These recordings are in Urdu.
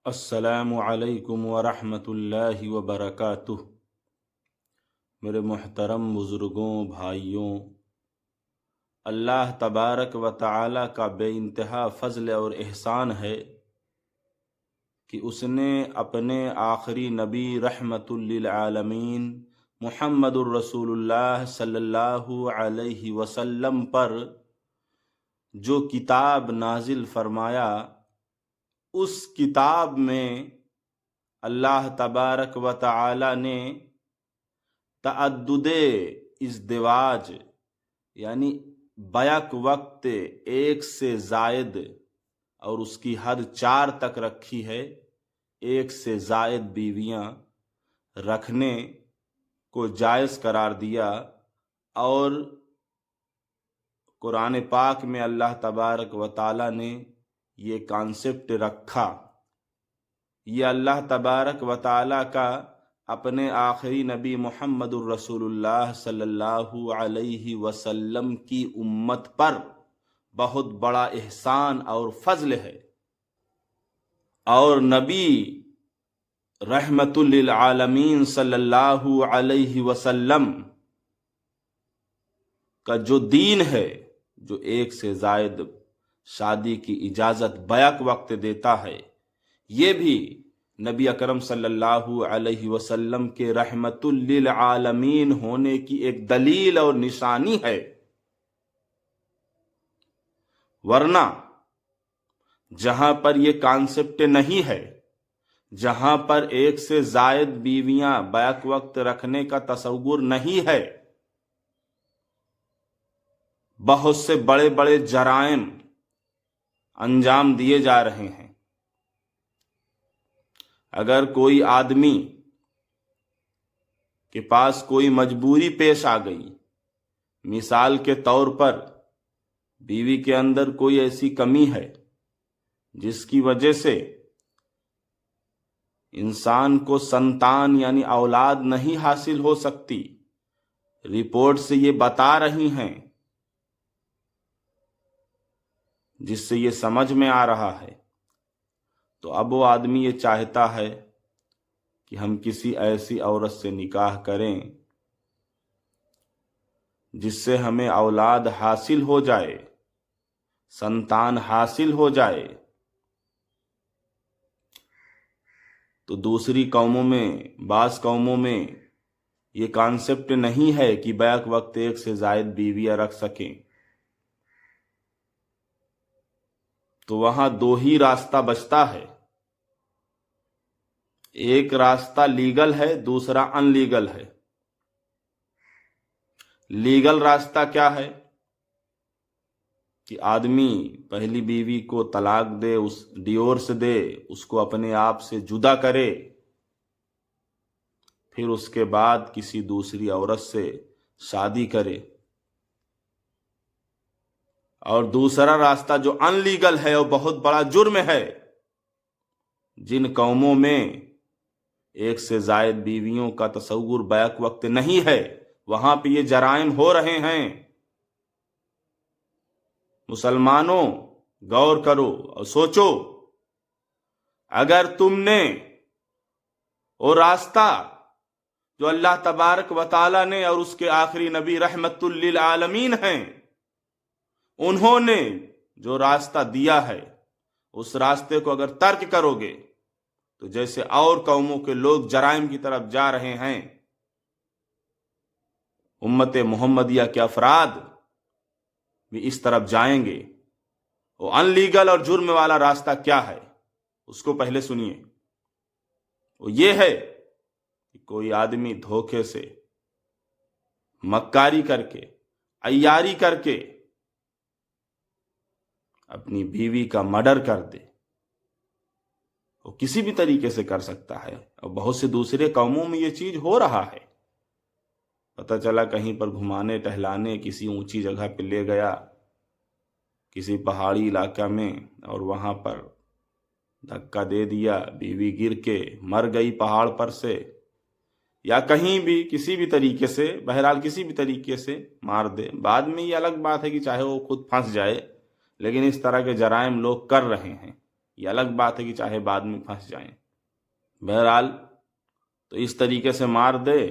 السلام علیکم ورحمۃ اللہ وبرکاتہ۔ میرے محترم بزرگوں، بھائیوں، اللہ تبارک و تعالی کا بے انتہا فضل اور احسان ہے کہ اس نے اپنے آخری نبی رحمت للعالمین محمد الرسول اللہ صلی اللہ علیہ وسلم پر جو کتاب نازل فرمایا، اس کتاب میں اللہ تبارک و تعالی نے تعدد ازدواج یعنی بیک وقت ایک سے زائد، اور اس کی حد 4 تک رکھی ہے، ایک سے زائد بیویاں رکھنے کو جائز قرار دیا۔ اور قرآن پاک میں اللہ تبارک و تعالی نے یہ کانسیپٹ رکھا۔ یہ اللہ تبارک و تعالی کا اپنے آخری نبی محمد الرسول اللہ صلی اللہ علیہ وسلم کی امت پر بہت بڑا احسان اور فضل ہے۔ اور نبی رحمت للعالمین صلی اللہ علیہ وسلم کا جو دین ہے، جو ایک سے زائد شادی کی اجازت بیک وقت دیتا ہے، یہ بھی نبی اکرم صلی اللہ علیہ وسلم کے رحمت للعالمین ہونے کی ایک دلیل اور نشانی ہے۔ ورنہ جہاں پر یہ کانسیپٹ نہیں ہے، جہاں پر ایک سے زائد بیویاں بیک وقت رکھنے کا تصور نہیں ہے، بہت سے بڑے بڑے جرائم انجام دیے جا رہے ہیں۔ اگر کوئی آدمی کے پاس کوئی مجبوری پیش آ گئی، مثال کے طور پر بیوی کے اندر کوئی ایسی کمی ہے جس کی وجہ سے انسان کو سنتان یعنی اولاد نہیں حاصل ہو سکتی، رپورٹ سے یہ بتا رہی ہیں، جس سے یہ سمجھ میں آ رہا ہے، تو اب وہ آدمی یہ چاہتا ہے کہ ہم کسی ایسی عورت سے نکاح کریں جس سے ہمیں اولاد حاصل ہو جائے، سنتان حاصل ہو جائے۔ تو دوسری قوموں میں، بعض قوموں میں یہ کانسیپٹ نہیں ہے کہ بیک وقت ایک سے زائد بیویاں رکھ سکیں، تو وہاں 2 ہی راستہ بچتا ہے۔ ایک راستہ لیگل ہے، دوسرا ان لیگل ہے۔ لیگل راستہ کیا ہے کہ آدمی پہلی بیوی کو طلاق دے، اس ڈیورس دے، اس کو اپنے آپ سے جدا کرے، پھر اس کے بعد کسی دوسری عورت سے شادی کرے۔ اور دوسرا راستہ جو ان لیگل ہے، وہ بہت بڑا جرم ہے۔ جن قوموں میں ایک سے زائد بیویوں کا تصور بیک وقت نہیں ہے، وہاں پہ یہ جرائم ہو رہے ہیں۔ مسلمانوں، غور کرو اور سوچو، اگر تم نے وہ راستہ جو اللہ تبارک و تعالی نے اور اس کے آخری نبی رحمت للعالمین ہیں، انہوں نے جو راستہ دیا ہے، اس راستے کو اگر ترک کرو گے تو جیسے اور قوموں کے لوگ جرائم کی طرف جا رہے ہیں، امت محمدیہ کے افراد بھی اس طرف جائیں گے۔ وہ ان لیگل اور جرم والا راستہ کیا ہے، اس کو پہلے سنیے۔ وہ یہ ہے کہ کوئی آدمی دھوکے سے، مکاری کر کے، عیاری کر کے اپنی بیوی کا مرڈر کر دے۔ وہ کسی بھی طریقے سے کر سکتا ہے، اور بہت سے دوسرے قوموں میں یہ چیز ہو رہا ہے۔ پتہ چلا کہیں پر گھمانے ٹہلانے کسی اونچی جگہ پہ لے گیا، کسی پہاڑی علاقہ میں، اور وہاں پر دھکا دے دیا، بیوی گر کے مر گئی پہاڑ پر سے، یا کہیں بھی کسی بھی طریقے سے، بہرحال کسی بھی طریقے سے مار دے۔ بعد میں یہ الگ بات ہے کہ چاہے وہ خود پھنس جائے، لیکن اس طرح کے جرائم لوگ کر رہے ہیں۔ یہ الگ بات ہے کہ چاہے بعد میں پھنس جائیں۔ بہرحال تو اس طریقے سے مار دے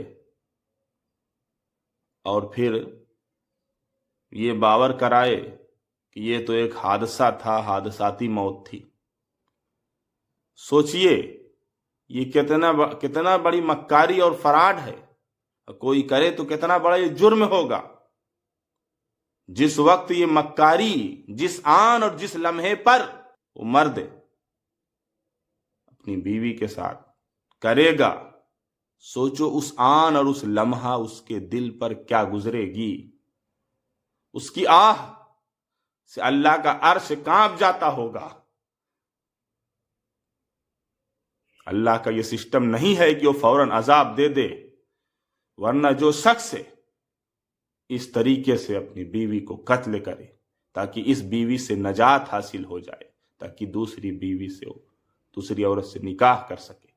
اور پھر یہ باور کرائے کہ یہ تو ایک حادثہ تھا، حادثاتی موت تھی۔ سوچئے یہ کتنا بڑی مکاری اور فراڈ ہے، کوئی کرے تو کتنا بڑا یہ جرم ہوگا۔ جس وقت یہ مکاری جس آن اور جس لمحے پر وہ مرد اپنی بیوی کے ساتھ کرے گا، سوچو اس آن اور اس لمحہ اس کے دل پر کیا گزرے گی۔ اس کی آہ سے اللہ کا عرش کانپ جاتا ہوگا۔ اللہ کا یہ سسٹم نہیں ہے کہ وہ فوراً عذاب دے دے، ورنہ جو شخص اس طریقے سے اپنی بیوی کو قتل کرے تاکہ اس بیوی سے نجات حاصل ہو جائے، تاکہ دوسری بیوی سے دوسری عورت سے نکاح کر سکے،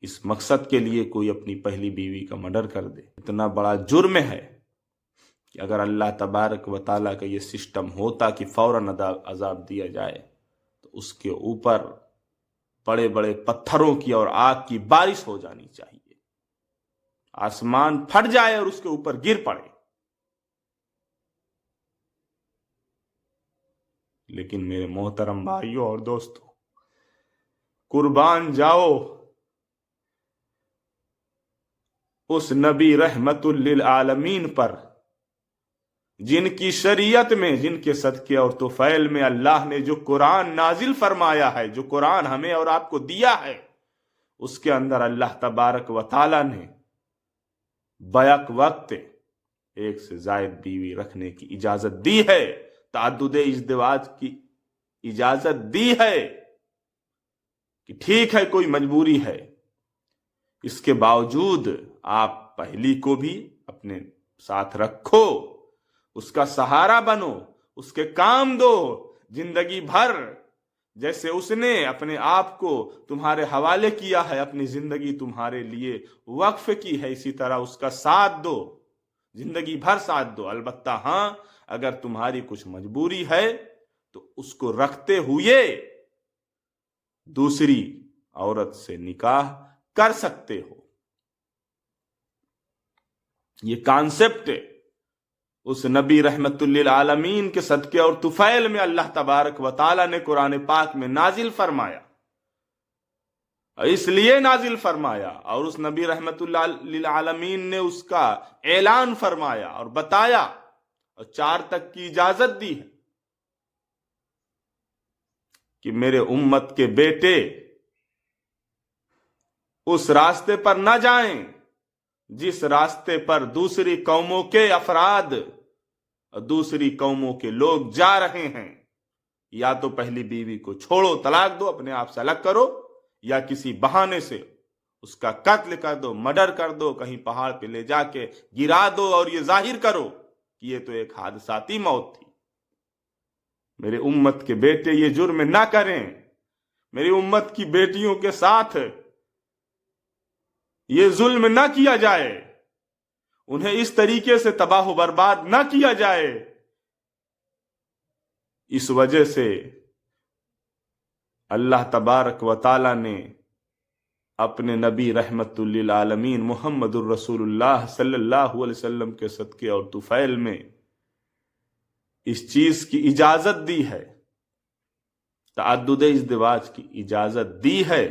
اس مقصد کے لیے کوئی اپنی پہلی بیوی کا مرڈر کر دے، اتنا بڑا جرم ہے کہ اگر اللہ تبارک و تعالیٰ کا یہ سسٹم ہوتا کہ فوراً عذاب دیا جائے تو اس کے اوپر بڑے بڑے پتھروں کی اور آگ کی بارش ہو جانی چاہیے، آسمان پھٹ جائے اور اس کے اوپر گر پڑے۔ لیکن میرے محترم بھائیوں اور دوستوں، قربان جاؤ اس نبی رحمت للعالمین پر جن کی شریعت میں، جن کے صدقے اور طفیل میں اللہ نے جو قرآن نازل فرمایا ہے، جو قرآن ہمیں اور آپ کو دیا ہے، اس کے اندر اللہ تبارک و تعالی نے بیک وقت ایک سے زائد بیوی رکھنے کی اجازت دی ہے، تعدد ازدواج کی اجازت دی ہے کہ ٹھیک ہے کوئی مجبوری ہے، اس کے باوجود آپ پہلی کو بھی اپنے ساتھ رکھو، اس کا سہارا بنو، اس کے کام دو زندگی بھر، جیسے اس نے اپنے آپ کو تمہارے حوالے کیا ہے، اپنی زندگی تمہارے لیے وقف کی ہے، اسی طرح اس کا ساتھ دو، زندگی بھر ساتھ دو۔ البتہ ہاں، اگر تمہاری کچھ مجبوری ہے تو اس کو رکھتے ہوئے دوسری عورت سے نکاح کر سکتے ہو۔ یہ کانسیپٹ اس نبی رحمت للعالمین کے صدقے اور طفیل میں اللہ تبارک و تعالی نے قرآن پاک میں نازل فرمایا، اور اس لیے نازل فرمایا، اور اس نبی رحمت للعالمین نے اس کا اعلان فرمایا اور بتایا اور 4 تک کی اجازت دی ہے کہ میرے امت کے بیٹے اس راستے پر نہ جائیں جس راستے پر دوسری قوموں کے افراد اور دوسری قوموں کے لوگ جا رہے ہیں۔ یا تو پہلی بیوی کو چھوڑو، طلاق دو، اپنے آپ سے الگ کرو، یا کسی بہانے سے اس کا قتل کر دو، مرڈر کر دو، کہیں پہاڑ پہ لے جا کے گرا دو اور یہ ظاہر کرو کہ یہ تو ایک حادثاتی موت تھی۔ میرے امت کے بیٹے یہ جرم نہ کریں، میری امت کی بیٹیوں کے ساتھ یہ ظلم نہ کیا جائے، انہیں اس طریقے سے تباہ و برباد نہ کیا جائے۔ اس وجہ سے اللہ تبارک و تعالی نے اپنے نبی رحمت للعالمین محمد الرسول اللہ صلی اللہ علیہ وسلم کے صدقے اور طفیل میں اس چیز کی اجازت دی ہے، تعدد ازدواج کی اجازت دی ہے۔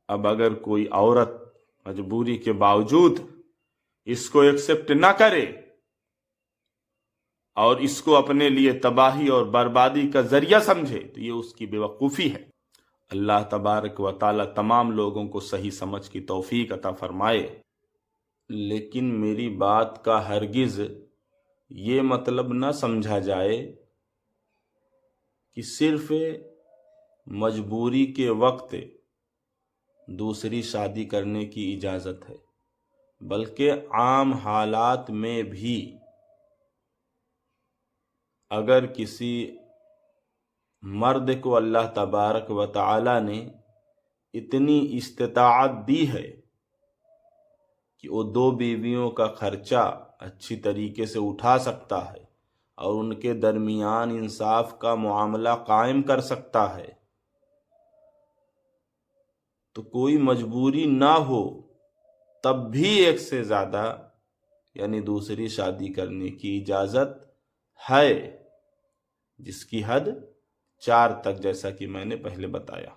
اب اگر کوئی عورت مجبوری کے باوجود اس کو ایکسپٹ نہ کرے اور اس کو اپنے لیے تباہی اور بربادی کا ذریعہ سمجھے تو یہ اس کی بیوقوفی ہے۔ اللہ تبارک و تعالی تمام لوگوں کو صحیح سمجھ کی توفیق عطا فرمائے۔ لیکن میری بات کا ہرگز یہ مطلب نہ سمجھا جائے کہ صرف مجبوری کے وقت دوسری شادی کرنے کی اجازت ہے، بلکہ عام حالات میں بھی اگر کسی مرد کو اللہ تبارک و تعالی نے اتنی استطاعت دی ہے کہ وہ 2 بیویوں کا خرچہ اچھی طریقے سے اٹھا سکتا ہے اور ان کے درمیان انصاف کا معاملہ قائم کر سکتا ہے، تو کوئی مجبوری نہ ہو تب بھی ایک سے زیادہ یعنی دوسری شادی کرنے کی اجازت ہے، جس کی حد 4 تک، جیسا کہ میں نے پہلے بتایا۔